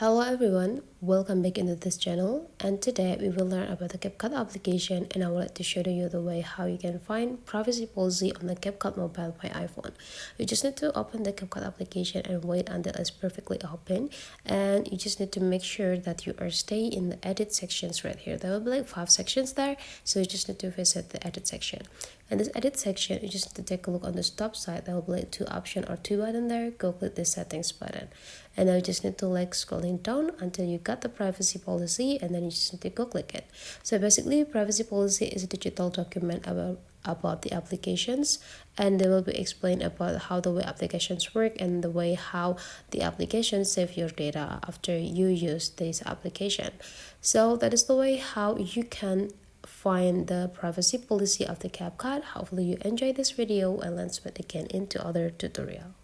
Hello everyone, welcome back into this channel, and today we will learn about the CapCut application, and I would like to show you the way how you can find privacy policy on the CapCut mobile by iPhone. You just need to open the CapCut application and wait until it's perfectly open, and you just need to make sure that you are stay in the edit sections right here. There will be like 5 sections there, so you just need to visit the edit section. In this edit section, you just need to take a look on the top side. There will be like 2 options or 2 buttons there. Go click the settings button, and now you just need to like scrolling down until you got the privacy policy, and then you just need to go click it. So basically, privacy policy is a digital document about the applications, and they will be explained about how the way applications work and the way how the applications save your data after you use this application. So that is the way how you can find the privacy policy of the CapCut. Hopefully you enjoyed this video, and let's meet again into other tutorial.